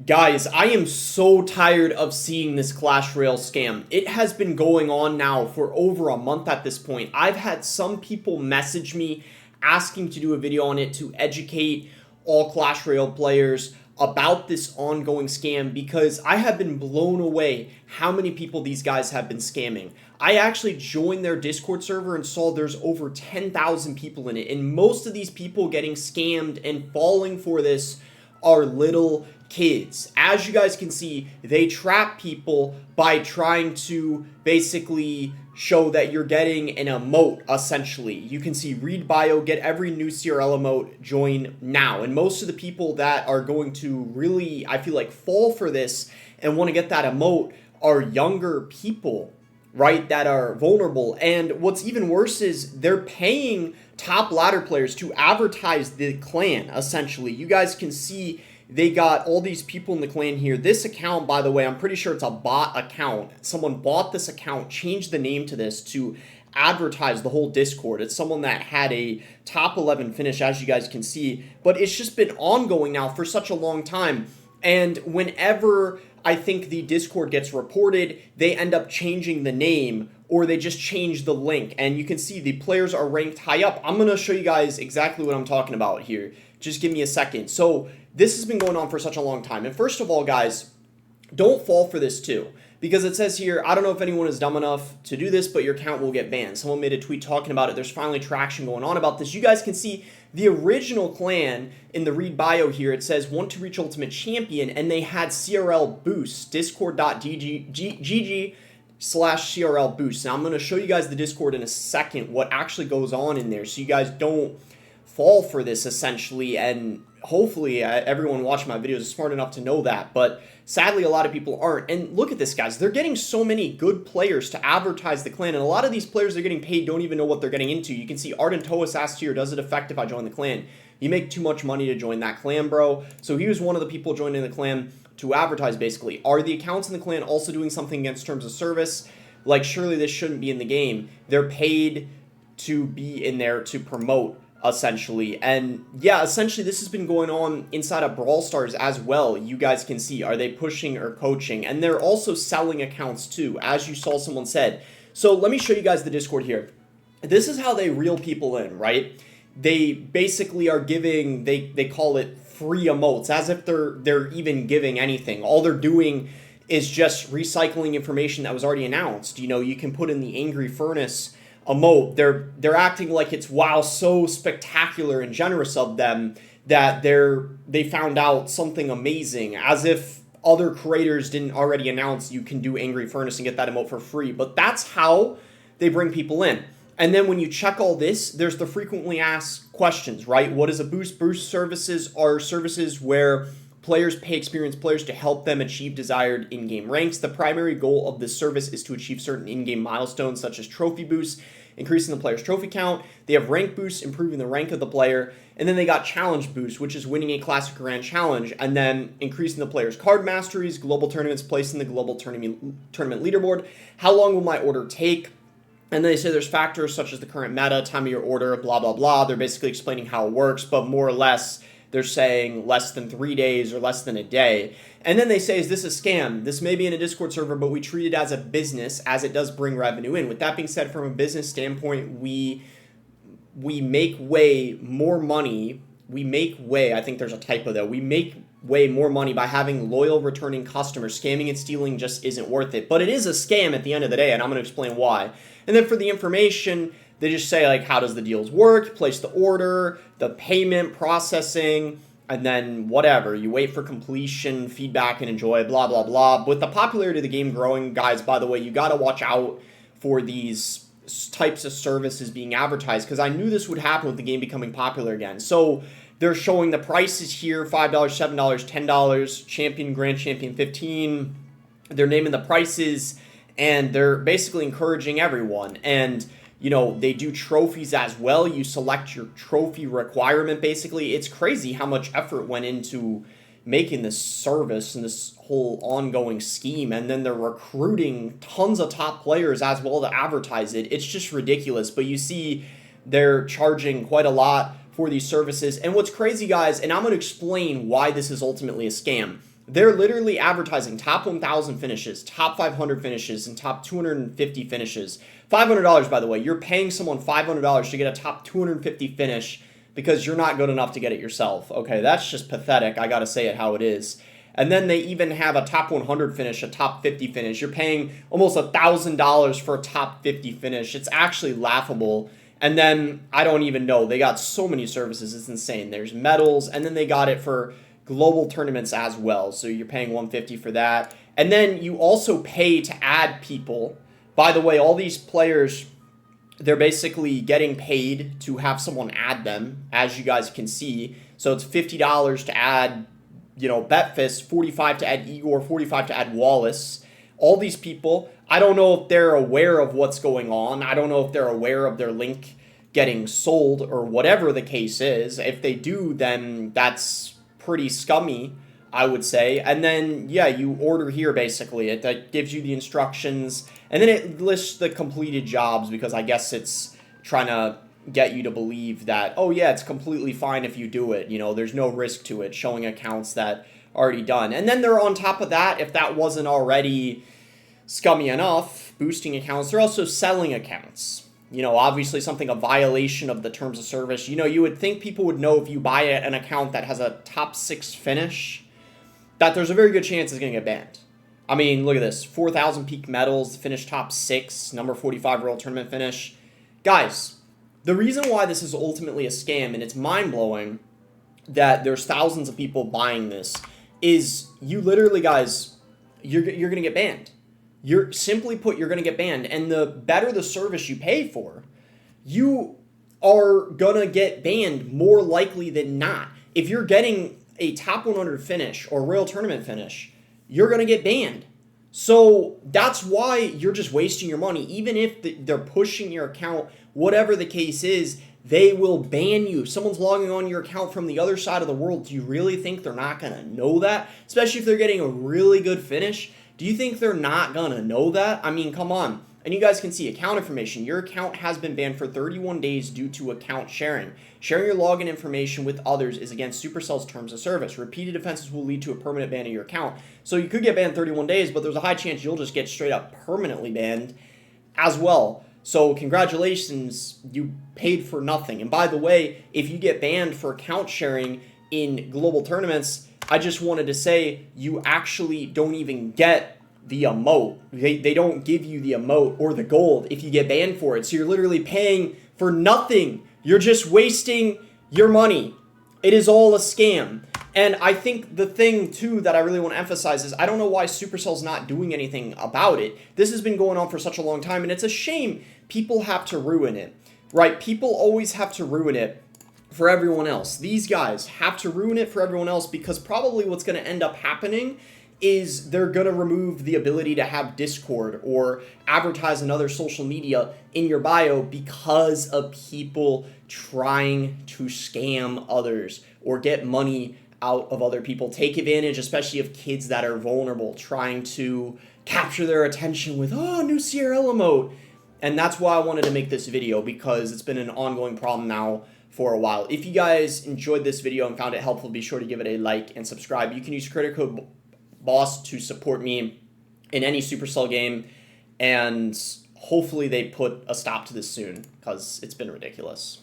Guys, I am so tired of seeing this Clash Royale scam. It has been going on now for over a month at this point. I've had some people message me asking to do a video on it to educate all Clash Royale players about this ongoing scam because I have been blown away how many people these guys have been scamming. I actually joined their Discord server and saw there's over 10,000 people in it, and most of these people getting scammed and falling for this are little kids. As you guys can see, they trap people by trying to basically show that you're getting an emote, essentially. You can see read bio, get every new CRL emote, join now. And most of the people that are going to really, I feel like, fall for this and want to get that emote are younger people, right, that are vulnerable. And what's even worse is they're paying top ladder players to advertise the clan, essentially. You guys can see they got all these people in the clan here. This account, by the way, I'm pretty sure it's a bot account. Someone bought this account, changed the name to this to advertise the whole Discord. It's someone that had a top 11 finish, as you guys can see. But it's just been ongoing now for such a long time. And whenever I think the Discord gets reported, they end up changing the name or they just change the link. And you can see the players are ranked high up. I'm going to show you guys exactly what I'm talking about here. Just give me a second. So this has been going on for such a long time. And first of all, guys, don't fall for this too. Because it says here, I don't know if anyone is dumb enough to do this, but your account will get banned. Someone made a tweet talking about it. There's finally traction going on about this. You guys can see the original clan in the read bio here. It says, want to reach ultimate champion. And they had CRL boost, discord.gg/CRL boost. Now I'm going to show you guys the Discord in a second, what actually goes on in there, so you guys don't fall for this, essentially. And hopefully everyone watching my videos is smart enough to know that, but sadly a lot of people aren't. And look at this, guys, they're getting so many good players to advertise the clan, and a lot of these players they're getting paid don't even know what they're getting into. You can see Arden Toas asked here, does it affect if I join the clan? You make too much money to join that clan, bro. So he was one of the people joining the clan to advertise, basically. Are the accounts in the clan also doing something against terms of service? Like, surely this shouldn't be in the game. They're paid to be in there to promote, essentially. And yeah, essentially this has been going on inside of Brawl Stars as well. You guys can see, are they pushing or coaching? And they're also selling accounts too, as you saw someone said. So let me show you guys the Discord here. This is how they reel people in, right? They basically are giving, they call it free emotes, as if they're even giving anything. All they're doing is just recycling information that was already announced. You know, you can put in the Angry Furnace emote. They're acting like it's, wow, so spectacular and generous of them that they found out something amazing, as if other creators didn't already announce you can do Angry Furnace and get that emote for free. But that's how they bring people in. And then when you check all this, there's the frequently asked questions, right? What is a boost? Boost services are services where players pay experienced players to help them achieve desired in-game ranks. The primary goal of this service is to achieve certain in-game milestones, such as trophy boosts, increasing the player's trophy count. They have rank boosts, improving the rank of the player. And then they got challenge boosts, which is winning a classic grand challenge, and then increasing the player's card masteries, global tournaments, placing the global tournament leaderboard. How long will my order take? And then they say there's factors such as the current meta, time of your order, blah, blah, blah. They're basically explaining how it works, but more or less they're saying less than 3 days or less than a day. And then they say, is this a scam? This may be in a Discord server, but we treat it as a business, as it does bring revenue in. With that being said, from a business standpoint, we make way more money. I think there's a typo there. We make way more money by having loyal returning customers. Scamming and stealing just isn't worth it. But it is a scam at the end of the day, and I'm going to explain why. And then for the information, they just say, like, how does the deals work? Place the order, the payment, processing, and then whatever. You wait for completion, feedback, and enjoy, blah, blah, blah. With the popularity of the game growing, guys, by the way, you got to watch out for these types of services being advertised, because I knew this would happen with the game becoming popular again. So they're showing the prices here, $5, $7, $10, champion, grand champion, $15. They're naming the prices, and they're basically encouraging everyone. And you know, they do trophies as well. You select your trophy requirement, basically. It's crazy how much effort went into making this service and this whole ongoing scheme. And then they're recruiting tons of top players as well to advertise it. It's just ridiculous. But you see they're charging quite a lot for these services. And what's crazy, guys, and I'm going to explain why this is ultimately a scam. They're literally advertising top 1,000 finishes, top 500 finishes, and top 250 finishes. $500, by the way. You're paying someone $500 to get a top 250 finish because you're not good enough to get it yourself. Okay, that's just pathetic. I gotta say it how it is. And then they even have a top 100 finish, a top 50 finish. You're paying almost $1,000 for a top 50 finish. It's actually laughable. And then, I don't even know. They got so many services. It's insane. There's medals, and then they got it for global tournaments as well. So you're paying $150 for that. And then you also pay to add people. By the way, all these players, they're basically getting paid to have someone add them, as you guys can see. So it's $50 to add, Betfist, $45 to add Igor, $45 to add Wallace. All these people, I don't know if they're aware of what's going on. I don't know if they're aware of their link getting sold or whatever the case is. If they do, then that's pretty scummy, I would say. And then, yeah, you order here, basically. That gives you the instructions, and then it lists the completed jobs, because I guess it's trying to get you to believe that, oh yeah, it's completely fine if you do it. There's no risk to it, showing accounts that are already done. And then they're on top of that, if that wasn't already scummy enough, boosting accounts, they're also selling accounts. Obviously something, a violation of the terms of service. You would think people would know if you buy an account that has a top 6 finish, that there's a very good chance it's going to get banned. I mean, look at this. 4,000 peak medals, finish top 6, number 45 World Tournament finish. Guys, the reason why this is ultimately a scam, and it's mind-blowing that there's thousands of people buying this, is you literally, guys, you're going to get banned. Simply put, you're going to get banned. And the better the service you pay for, you are going to get banned more likely than not. If you're getting a top 100 finish or Royal Tournament finish, you're going to get banned. So that's why you're just wasting your money. Even if they're pushing your account, whatever the case is, they will ban you. If someone's logging on your account from the other side of the world, do you really think they're not going to know that? Especially if they're getting a really good finish. Do you think they're not going to know that? I mean, come on. And you guys can see account information. Your account has been banned for 31 days due to account sharing. Sharing your login information with others is against Supercell's terms of service. Repeated offenses will lead to a permanent ban of your account. So you could get banned 31 days, but there's a high chance you'll just get straight up permanently banned as well. So congratulations, you paid for nothing. And by the way, if you get banned for account sharing in global tournaments, I just wanted to say you actually don't even get the emote. They don't give you the emote or the gold if you get banned for it. So you're literally paying for nothing. You're just wasting your money. It is all a scam. And I think the thing, too, that I really want to emphasize is I don't know why Supercell's not doing anything about it. This has been going on for such a long time, and it's a shame people have to ruin it, right? People always have to ruin it for everyone else. These guys have to ruin it for everyone else, because probably what's going to end up happening is they're going to remove the ability to have Discord or advertise another social media in your bio because of people trying to scam others or get money out of other people, take advantage, especially of kids that are vulnerable, trying to capture their attention with, oh, new CRL emote. And that's why I wanted to make this video, because it's been an ongoing problem now for a while. If you guys enjoyed this video and found it helpful, be sure to give it a like and subscribe. You can use credit code BOSS to support me in any Supercell game, and hopefully they put a stop to this soon, because it's been ridiculous.